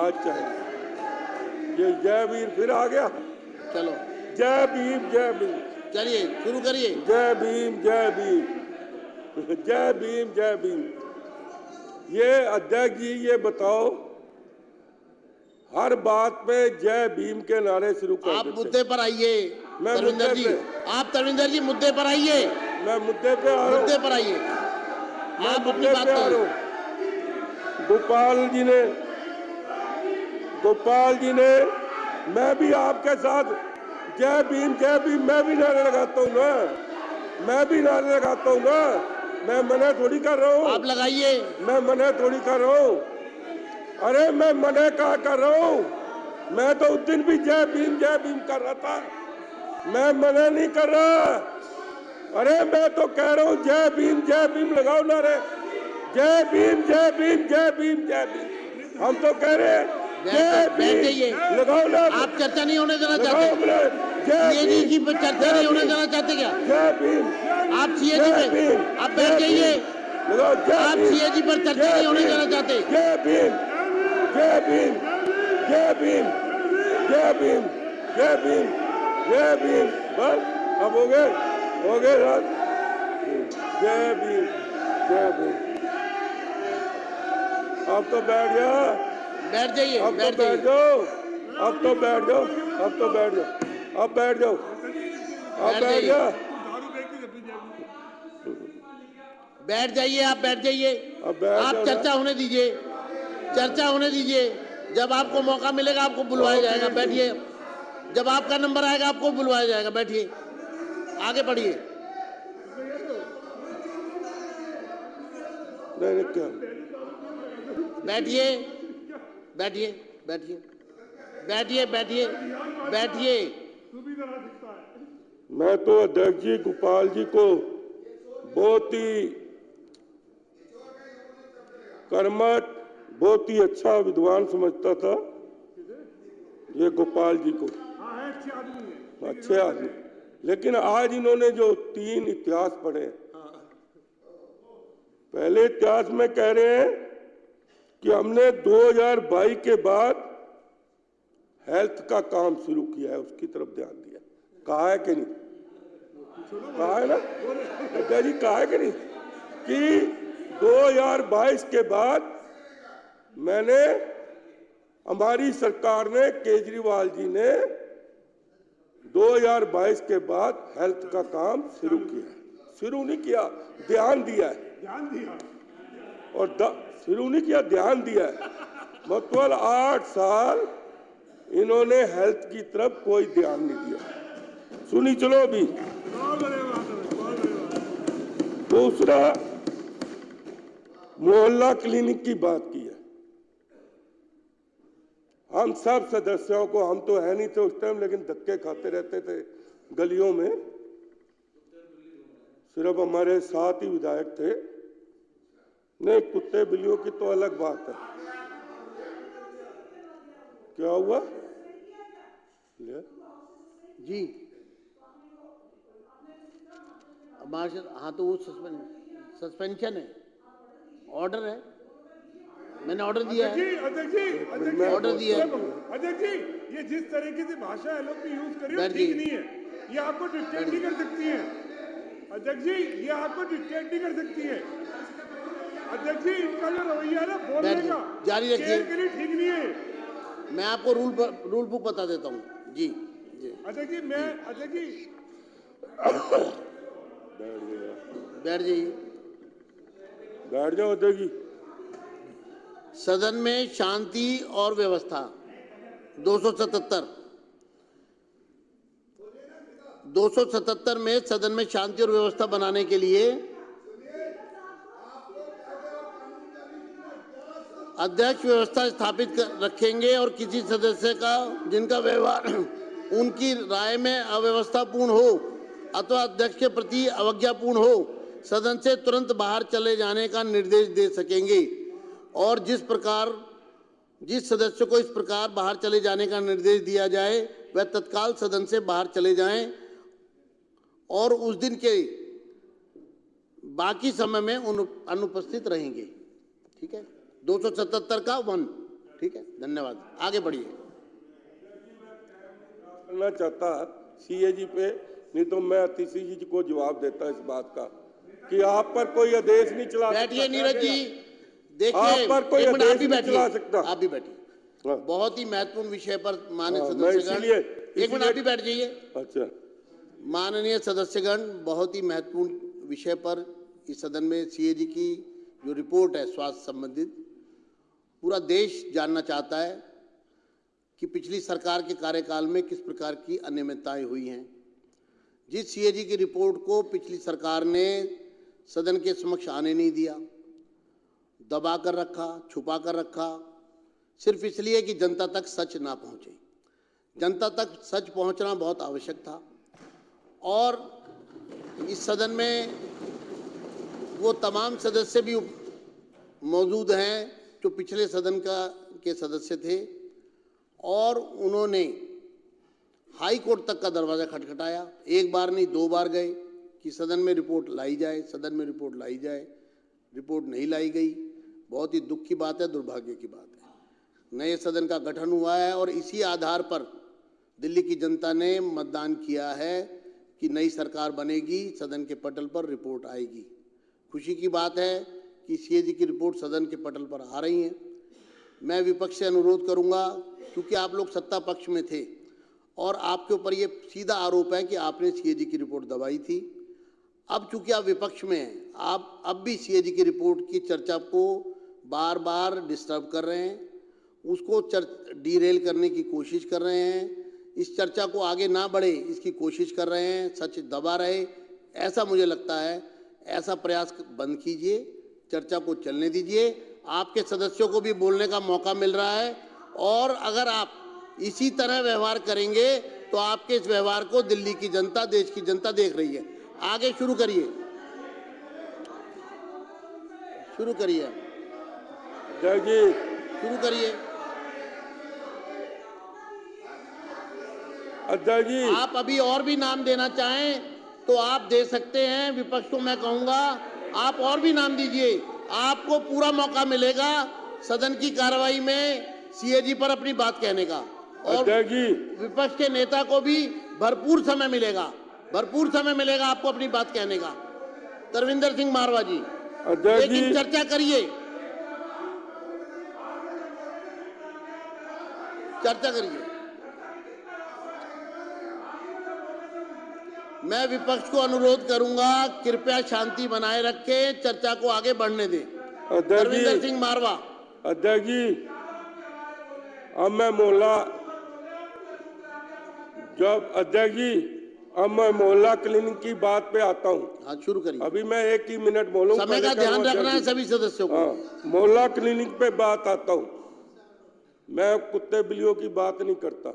अच्छा ये जय वीर फिर आ गया। चलो जय भीम जय भीम। चलिए शुरू करिए। जय भीम जय भीम जय भीम जय भीम। ये अध्यक्ष जी ये बताओ, हर बात पे जय भीम के नारे शुरू कर आप देते। मुद्दे पर आइए मैं तरविंदर जी, आप तरविंदर जी मुद्दे पर आइए। मैं मुद्दे पे आ रहा हूँ। मुद्दे पर आइए, मैं आप अपनी मुद्दे बात पे आ रहा करिए। हूँ। गोपाल जी ने मैं भी आपके साथ जय भीम मैं भी नारे लगाता हूँ ना, मैं भी नारे लगाता हूँ ना। मैं मना थोड़ी कर रहा हूँ। आप लगाइए। मैं मना थोड़ी कर रहा हूँ। अरे मैं मना क्या कर रहा हूँ? मैं तो उस दिन भी जय भीम कर रहा था। मैं मना नहीं कर रहा। अरे मैं तो कह रहा हूँ जय भीम लगाओ नारे। जय भीम हम तो कह रहे हैं जय भीम लगाओ नारे। आप चर्चा नहीं होने देना चाहते? सीएजी जी पर चर्चा नहीं होने देना चाहते क्या? जय भीम। आप सीएजी पे आप बैठ जाइए। आप सीएजी पर चर्चा नहीं होने देना चाहते? जय भीम जय भीम जय भीम जय भीम जय भीम जय भीम। बस अब हो गए राज। जय भीम जय भीम। अब तो बैठ जा। बैठ जाइए। अब तो बैठ जाओ। अब तो बैठ जाओ। अब तो बैठ जाओ। अब बैठ जाओ। अब बैठ जा। बैठ जाइए। आप बैठ जाइए। आप चर्चा होने दीजिए। चर्चा होने दीजिए। जब आपको मौका मिलेगा आपको बुलवाया जाएगा। बैठिए। जब आपका नंबर आएगा आपको बुलवाया जाएगा। बैठिए, आगे बढ़िए। बैठिए बैठिए बैठिए बैठिए बैठिए बैठिए। मैं तो अध्यक्ष जी गोपाल जी को बहुत ही कर्मठ, बहुत ही अच्छा विद्वान समझता था। ये गोपाल जी को अच्छे आदमी, लेकिन आज इन्होंने जो 3 इतिहास पढ़े, पहले इतिहास में कह रहे हैं कि हमने 2022 के बाद हेल्थ का काम शुरू किया है, उसकी तरफ ध्यान दिया। कहा है कि नहीं? कहा है ना अध्यक्ष जी? कहा है कि नहीं कि 2022 के बाद मैंने, हमारी सरकार ने, केजरीवाल जी ने 2022 के बाद हेल्थ का काम शुरू किया। शुरू नहीं किया, ध्यान दिया है। और शुरू नहीं किया, ध्यान दिया है। मतलब 8 साल इन्होंने हेल्थ की तरफ कोई ध्यान नहीं दिया। सुनी चलो अभी। दूसरा, मोहल्ला क्लिनिक की बात की है। हम सब सदस्यों को, हम तो है नहीं थे उस टाइम, लेकिन धक्के खाते रहते थे गलियों में। सिर्फ हमारे साथ ही विधायक थे। नहीं, कुत्ते बिल्लियों की तो अलग बात है। क्या हुआ जी? हाँ तो वो सस्पेंशन है, ऑर्डर है। मैंने ऑर्डर दिया है। अध्यक्ष जी ऑर्डर दिया है। अध्यक्ष जी, ये जिस तरीके से भाषा है लोग यूज कर रही है ठीक नहीं है। ये आपको डिक्टेट नहीं कर सकती है। अध्यक्ष जी, ये आपको डिक्टेट नहीं कर सकती है। अध्यक्ष जी, इनका जो रवैया है ना बोलने का, जारी रखिए, के लिए ठीक नहीं है। मैं आपको रूल बुक बता देता हूँ। जी अध्यक्ष जी, अध्यक्ष जी बैठ जाइए। बैठ जाओ अध्यक्ष जी। सदन में शांति और व्यवस्था 277 में सदन में शांति और व्यवस्था बनाने के लिए अध्यक्ष व्यवस्था स्थापित रखेंगे और किसी सदस्य का जिनका व्यवहार उनकी राय में अव्यवस्थापूर्ण हो अथवा अध्यक्ष के प्रति अवज्ञापूर्ण हो, सदन से तुरंत बाहर चले जाने का निर्देश दे सकेंगे। और जिस सदस्य को इस प्रकार बाहर चले जाने का निर्देश दिया जाए वह तत्काल सदन से बाहर चले जाएं और उस दिन के बाकी समय में अनुपस्थित रहेंगे। ठीक है? 277 का 1, ठीक है, धन्यवाद, आगे बढ़िए। करना चाहता सीएजी पे, नहीं तो मैं अतिशी जी को जवाब देता इस बात का कि आप पर कोई आदेश नहीं चला सकता। बैठिए नीरज जी, देखिए आप पर कोई एक मिनट, आप आदेश भी नहीं बैठिए, चला सकता। आप भी बैठिए। हाँ। बहुत ही महत्वपूर्ण विषय पर माननीय मैं सदस्यगण, एक मिनट आप भी बैठ जाइए। अच्छा, माननीय सदस्यगण, बहुत ही महत्वपूर्ण विषय पर इस सदन में सीएजी की जो रिपोर्ट है स्वास्थ्य संबंधित, पूरा देश जानना चाहता है कि पिछली सरकार के कार्यकाल में किस प्रकार की अनियमितताएं हुई हैं। जिस सीएजी की रिपोर्ट को पिछली सरकार ने सदन के समक्ष आने नहीं दिया, दबा कर रखा, छुपा कर रखा, सिर्फ इसलिए कि जनता तक सच ना पहुंचे। जनता तक सच पहुंचना बहुत आवश्यक था और इस सदन में वो तमाम सदस्य भी मौजूद हैं जो पिछले सदन के सदस्य थे और उन्होंने हाई कोर्ट तक का दरवाज़ा खटखटाया। एक बार नहीं, 2 बार गए कि सदन में रिपोर्ट लाई जाए, सदन में रिपोर्ट लाई जाए। रिपोर्ट नहीं लाई गई। बहुत ही दुख की बात है, दुर्भाग्य की बात है। नए सदन का गठन हुआ है और इसी आधार पर दिल्ली की जनता ने मतदान किया है कि नई सरकार बनेगी, सदन के पटल पर रिपोर्ट आएगी। खुशी की बात है कि सीएजी की रिपोर्ट सदन के पटल पर आ रही है। मैं विपक्ष से अनुरोध करूंगा, क्योंकि आप लोग सत्ता पक्ष में थे और आपके ऊपर ये सीधा आरोप है कि आपने सीएजी की रिपोर्ट दबाई थी। अब चूंकि आप विपक्ष में हैं, आप अब भी सीएजी की रिपोर्ट की चर्चा को बार बार डिस्टर्ब कर रहे हैं, उसको डीरेल करने की कोशिश कर रहे हैं, इस चर्चा को आगे ना बढ़े इसकी कोशिश कर रहे हैं, सच दबा रहे, ऐसा मुझे लगता है। ऐसा प्रयास बंद कीजिए, चर्चा को चलने दीजिए। आपके सदस्यों को भी बोलने का मौका मिल रहा है और अगर आप इसी तरह व्यवहार करेंगे तो आपके इस व्यवहार को दिल्ली की जनता, देश की जनता देख रही है। आगे शुरू करिए, शुरू करिए, शुरू करिए। अध्यक्ष जी, आप अभी और भी नाम देना चाहें तो आप दे सकते हैं। विपक्ष को मैं कहूंगा आप और भी नाम दीजिए, आपको पूरा मौका मिलेगा सदन की कार्रवाई में सीएजी पर अपनी बात कहने का और विपक्ष के नेता को भी भरपूर समय मिलेगा, भरपूर समय मिलेगा आपको अपनी बात कहने का। तरविंदर सिंह मारवा जी, लेकिन चर्चा करिए, चर्चा करिए। मैं विपक्ष को अनुरोध करूंगा कृपया शांति बनाए रखे, चर्चा को आगे बढ़ने दें। तरविंदर सिंह मारवा। अध्यक्ष जी, अब मैं मोहल्ला क्लिनिक की बात पे आता हूँ। हाँ, शुरू करिए। अभी मैं 1 ही मिनट बोलूंगा, समय का ध्यान रखना है सभी सदस्यों को। मोहल्ला क्लिनिक पे बात आता हूँ। मैं कुत्ते बिल्लियों की बात नहीं करता,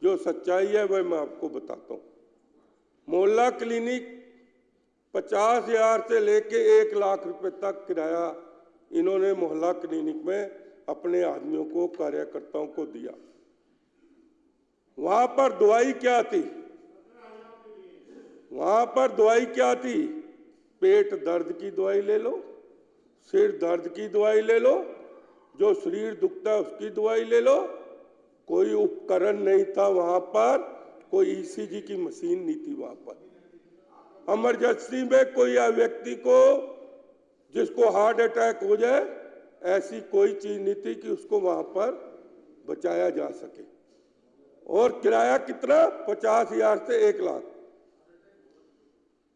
जो सच्चाई है वह मैं आपको बताता हूँ। मोहल्ला क्लिनिक 50,000 से लेके 1 लाख रुपए तक किराया इन्होंने मोहल्ला क्लिनिक में अपने आदमियों को, कार्यकर्ताओं को दिया। वहां पर दवाई क्या थी? वहां पर दवाई क्या थी? पेट दर्द की दवाई ले लो, सिर दर्द की दवाई ले लो, जो शरीर दुखता है उसकी दवाई ले लो। कोई उपकरण नहीं था वहां पर, कोई ईसीजी की मशीन नहीं थी वहां पर। इमरजेंसी में कोई व्यक्ति को जिसको हार्ट अटैक हो जाए, ऐसी कोई चीज नहीं थी कि उसको वहां पर बचाया जा सके। और किराया कितना? 50,000 से 1 लाख।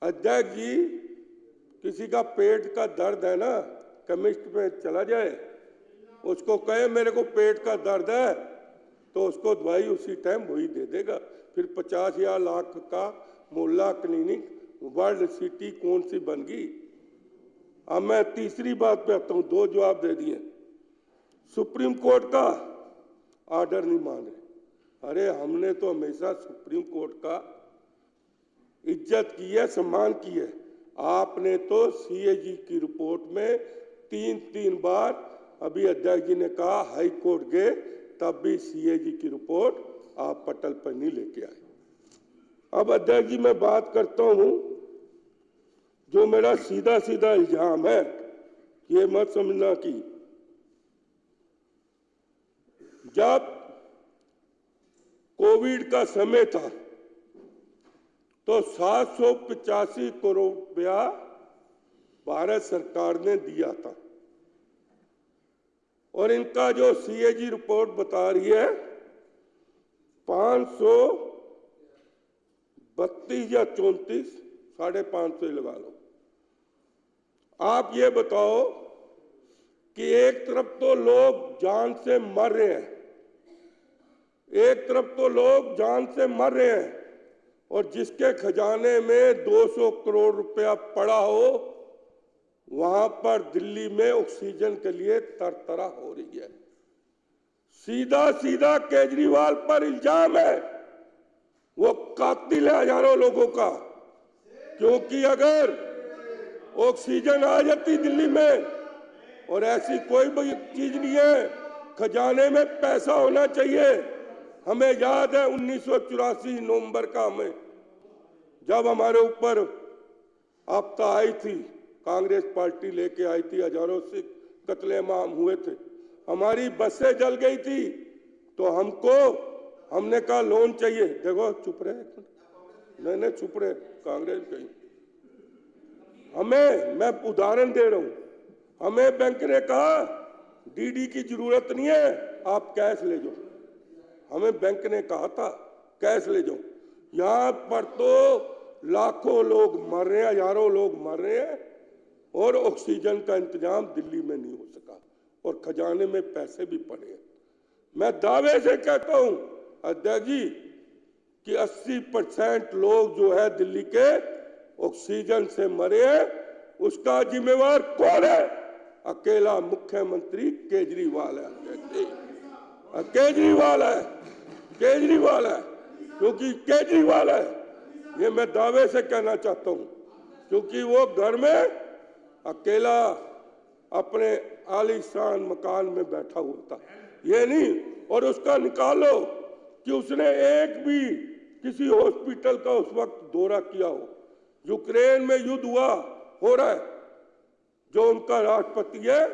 अध्यक्ष जी, किसी का पेट का दर्द है ना, केमिस्ट पे चला जाए, उसको कहे मेरे को पेट का दर्द है, तो उसको दवाई उसी टाइम वही दे देगा। फिर 50,000 लाख का मोहल्ला क्लिनिक वर्ल्ड सिटी कौन सी बन गई? अब मैं तीसरी बात पे आता हूं, 2 जवाब दे दिए। सुप्रीम कोर्ट का ऑर्डर नहीं मान रहे। अरे हमने तो हमेशा सुप्रीम कोर्ट का इज्जत की है, सम्मान की है। आपने तो सीएजी की रिपोर्ट में 3 बार, अभी अध्यक्ष जी ने कहा हाई कोर्ट गए, तब भी सीएजी की रिपोर्ट आप पटल पर नहीं लेके आए। अब अध्यक्ष जी मैं बात करता हूं, जो मेरा सीधा सीधा इल्जाम है, ये मत समझना कि जब कोविड का समय था तो 785 करोड़ रुपया भारत सरकार ने दिया था और इनका जो सीएजी रिपोर्ट बता रही है 532 या 34, 550 लगा लो। आप ये बताओ कि एक तरफ तो लोग जान से मर रहे हैं, और जिसके खजाने में 200 करोड़ रुपया पड़ा हो वहां पर दिल्ली में ऑक्सीजन के लिए तरतरा हो रही है। सीधा सीधा केजरीवाल पर इल्जाम है, वो कातिल है हजारों लोगों का, क्योंकि अगर ऑक्सीजन आ जाती दिल्ली में, और ऐसी कोई भी चीज नहीं है, खजाने में पैसा होना चाहिए। हमें याद है 1984 नवंबर का, हमें जब हमारे ऊपर आपदा आई थी, कांग्रेस पार्टी लेके आई थी, हजारों सिख कत्लेआम हुए थे, हमारी बसें जल गई थी, तो हमने कहा लोन चाहिए। देखो चुप रहे, नहीं चुप रहे, कांग्रेस कहीं मैं उदाहरण दे रहा हूं, हमें बैंक ने कहा डीडी की जरूरत नहीं है, आप कैश ले जाओ। हमें बैंक ने कहा था कैश ले जाओ। यहां पर तो लाखों लोग मर रहे हैं, हजारों लोग मर रहे हैं, और ऑक्सीजन का इंतजाम दिल्ली में नहीं हो सका, और खजाने में पैसे भी पड़े हैं। मैं दावे से कहता हूं अध्यक्ष जी कि 80% लोग जो है दिल्ली के ऑक्सीजन से मरे हैं, उसका जिम्मेवार कौन है? अकेला मुख्यमंत्री केजरीवाल है। केजरीवाल है, क्योंकि केजरीवाल है, ये मैं दावे से कहना चाहता हूं, क्योंकि वो घर में अकेला अपने आलीशान मकान में बैठा हुआ था, ये नहीं। और उसका निकालो कि उसने एक भी किसी हॉस्पिटल का उस वक्त दौरा किया हो। यूक्रेन में युद्ध हो रहा है, जो उनका राष्ट्रपति है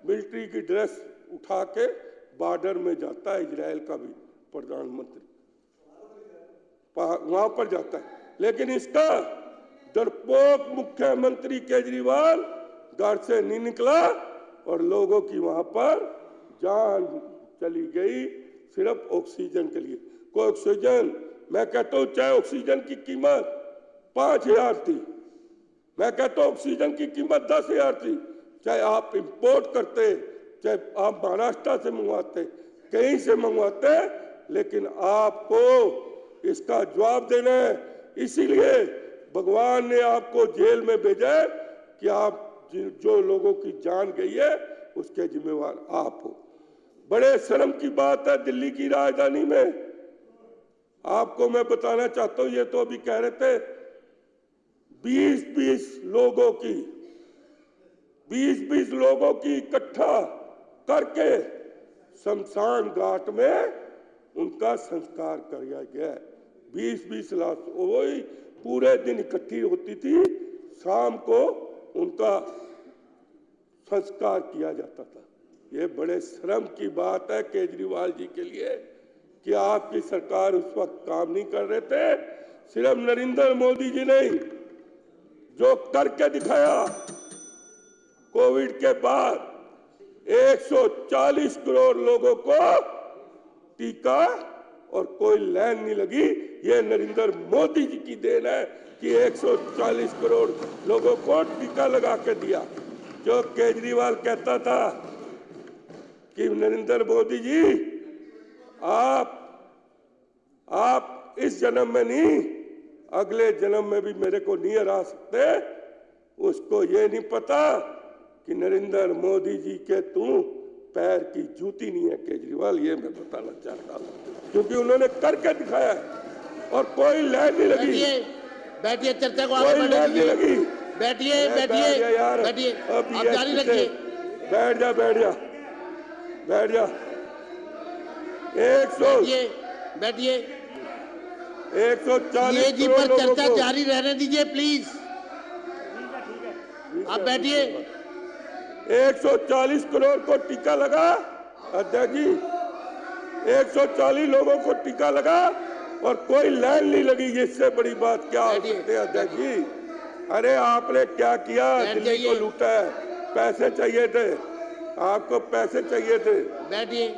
मिलिट्री की ड्रेस उठा के बॉर्डर में जाता है, इजराइल का भी प्रधानमंत्री वहां पर जाता है, लेकिन इसका डरपोक मुख्यमंत्री केजरीवाल घर से नहीं निकला और लोगों की वहां पर जान चली गई सिर्फ ऑक्सीजन के लिए। कोई ऑक्सीजन, मैं कहता हूं चाहे ऑक्सीजन की कीमत 5,000 थी, मैं कहता हूं ऑक्सीजन की कीमत 10,000 थी, चाहे आप इंपोर्ट करते, चाहे आप महाराष्ट्र से मंगवाते, कहीं से मंगवाते, लेकिन आपको इसका जवाब देना है। इसीलिए भगवान ने आपको जेल में भेजा है कि आप जो लोगों की जान गई है उसके जिम्मेवार आप हो। बड़े शर्म की बात है, दिल्ली की राजधानी में आपको मैं बताना चाहता हूं, ये तो अभी कह रहे थे 20-20 लोगों की इकट्ठा करके शमशान घाट में उनका संस्कार किया गया। 20-20 लाश वही पूरे दिन इकट्ठी होती थी, शाम को उनका संस्कार किया जाता था। ये बड़े शर्म की बात है केजरीवाल जी के लिए कि आपकी सरकार उस वक्त काम नहीं कर रहे थे। सिर्फ नरेंद्र मोदी जी ने जो करके दिखाया, कोविड के बाद 140 करोड़ लोगों को टीका और कोई लाइन नहीं लगी, ये नरेंद्र मोदी जी की देन है कि 140 करोड़ लोगों को टीका लगा के दिया। जो केजरीवाल कहता था कि नरेंद्र मोदी जी आप इस जन्म में नहीं, अगले जन्म में भी मेरे को नहीं हरा सकते, उसको ये नहीं पता कि नरेंद्र मोदी जी के तू पैर की जूती नहीं है केजरीवाल। ये मैं बताना चाहता हूं, क्योंकि उन्होंने करके दिखाया है और कोई लाइन नहीं लगी। बैठिए, चर्चा को आगे कोई लाइन नहीं लगी। बैठिए यार, आप जारी रखिए। बैठ जा 140 जी पर चर्चा जारी रहने दीजिए प्लीज। आप बैठिए। 140 करोड़ को टीका लगा अध्यक्ष जी, 140 लोगों को टीका लगा और कोई लाइन नहीं लगी। इससे बड़ी बात क्या हो सकती है अध्यक्ष जी? अरे आपने क्या किया? दिल्ली को लूटा है। पैसे चाहिए थे आपको, पैसे चाहिए थे। बैठिए।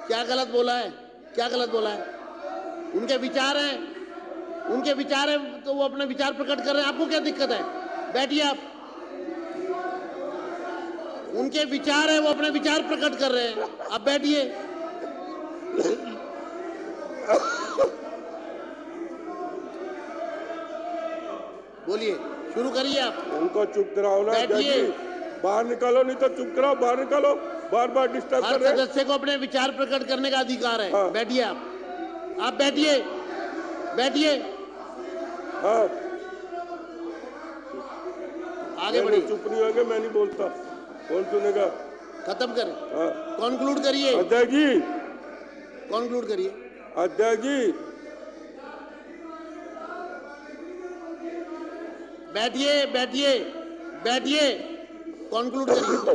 क्या गलत बोला है? क्या गलत बोला है? उनके विचार हैं, उनके विचार हैं तो वो अपने विचार प्रकट कर रहे हैं। आपको क्या दिक्कत है? बैठिए आप। उनके विचार है, वो अपने विचार प्रकट कर रहे हैं। आप बैठिए। बोलिए, शुरू करिए आप। उनको चुप कराओ ना। बैठिए। बाहर निकालो, नहीं तो चुप कराओ। बाहर निकालो, बार बार डिस्टर्ब कर हर रहे हैं। सदस्य को अपने विचार प्रकट करने का अधिकार है। हाँ। बैठिए आप बैठिए। बैठिए, हाँ, आगे बढ़िए। चुप नहीं होंगे, मैं नहीं बोलता। कौन सुनेगा? खत्म करें। हाँ। कॉन्क्लूड करिए। अध्यक्ष जी, कॉन्क्लूड करिए। अध्यक्ष जी, बैठिए, बैठिए, बैठिए। कॉन्क्लूड करिए।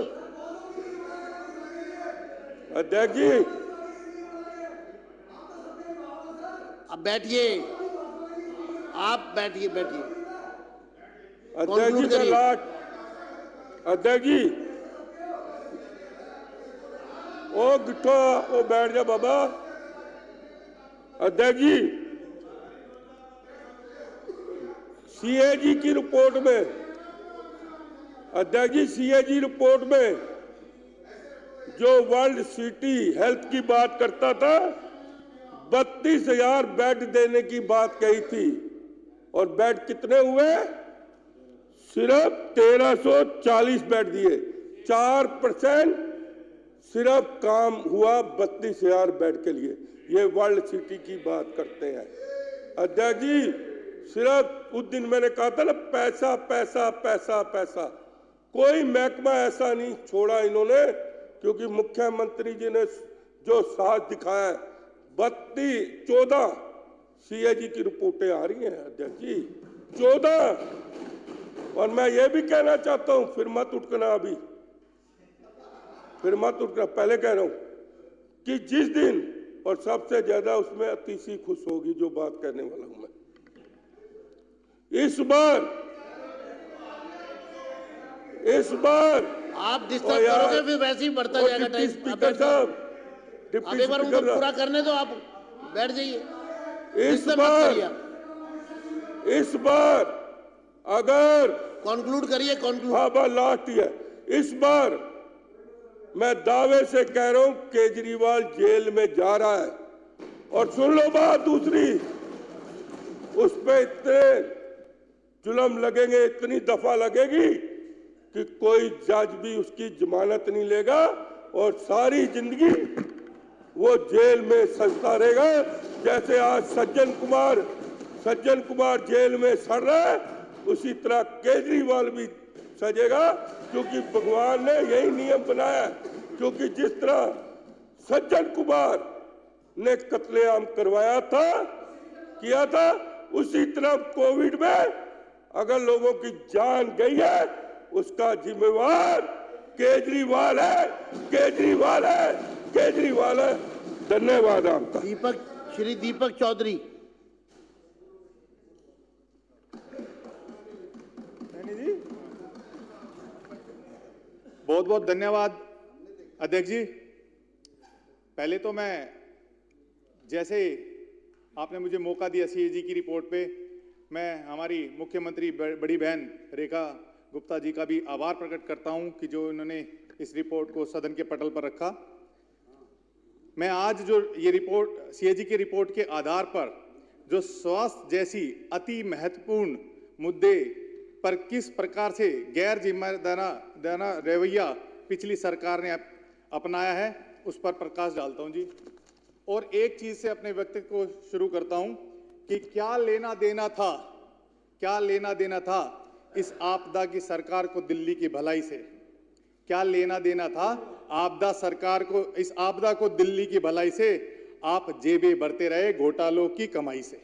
अध्यक्ष जी, अब बैठिए। आप बैठिए, बैठिए। अध्यक्ष जी का करिए। लाट। अध्यक्ष जी, ओ गिट्ठो, ओ बैठ जा बाबा। अध्यक्ष जी, सीएजी की रिपोर्ट में, अध्यक्ष जी, सीएजी रिपोर्ट में जो वर्ल्ड सिटी हेल्थ की बात करता था, 32,000 बेड देने की बात कही थी और बेड कितने हुए? सिर्फ 1340 बेड दिए। 4% सिर्फ काम हुआ 32,000 बेड के लिए। ये वर्ल्ड सिटी की बात करते हैं। अध्यक्ष जी, सिर्फ उस दिन मैंने कहा था ना, पैसा पैसा पैसा पैसा। कोई महकमा ऐसा नहीं छोड़ा इन्होंने, क्योंकि मुख्यमंत्री जी ने जो साथ दिखाया है, 14 सीएजी की रिपोर्टें आ रही हैं अध्यक्ष जी, 14। और मैं ये भी कहना चाहता हूं, फिर मत उठना, अभी फिर मत उठना, पहले कह रहा हूं कि जिस दिन, और सबसे ज्यादा उसमें अतिशी खुश होगी जो बात कहने वाला हूं मैं, इस बार आप डिस्टर्ब करोगे फिर वैसे ही बढ़ता जाएगा टाइम। स्पीकर साहब, अब एक बार उनको पूरा करने दो, आप बैठ जाइए। इस बार अगर कॉन्क्लूड करिए। कॉन्क्लूड। हाँ, बस लास्ट ही है। इस बार मैं दावे से कह रहा हूं, केजरीवाल जेल में जा रहा है। और सुन लो बात दूसरी, उस पे इतने जुल्म लगेंगे, इतनी दफा लगेगी कि कोई जज भी उसकी जमानत नहीं लेगा और सारी जिंदगी वो जेल में सजता रहेगा। जैसे आज सज्जन कुमार जेल में सड़ रहा है, उसी तरह केजरीवाल भी सजेगा, क्योंकि भगवान ने यही नियम बनाया। क्योंकि जिस तरह सज्जन कुमार ने कत्लेआम किया था, उसी तरह कोविड में अगर लोगों की जान गई है, उसका जिम्मेवार केजरीवाल है। धन्यवाद आपका। श्री दीपक चौधरी। बहुत बहुत धन्यवाद अध्यक्ष जी। पहले तो मैं, जैसे आपने मुझे मौका दिया सीएजी की रिपोर्ट पे, मैं हमारी मुख्यमंत्री बड़ी बहन रेखा गुप्ता जी का भी आभार प्रकट करता हूं कि जो इन्होंने इस रिपोर्ट को सदन के पटल पर रखा। मैं आज जो ये रिपोर्ट, सीएजी की रिपोर्ट के आधार पर जो स्वास्थ्य जैसी अति महत्वपूर्ण मुद्दे पर किस प्रकार से गैर जिम्मेदाराना रवैया पिछली सरकार ने अपनाया है, उस पर प्रकाश डालता हूं जी। और एक चीज से अपने व्यक्तित्व को शुरू करता हूं कि क्या लेना देना था इस आपदा की सरकार को दिल्ली की भलाई से? क्या लेना देना था आपदा सरकार को, इस आपदा को दिल्ली की भलाई से? आप जेबें भरते रहे घोटालों की कमाई से।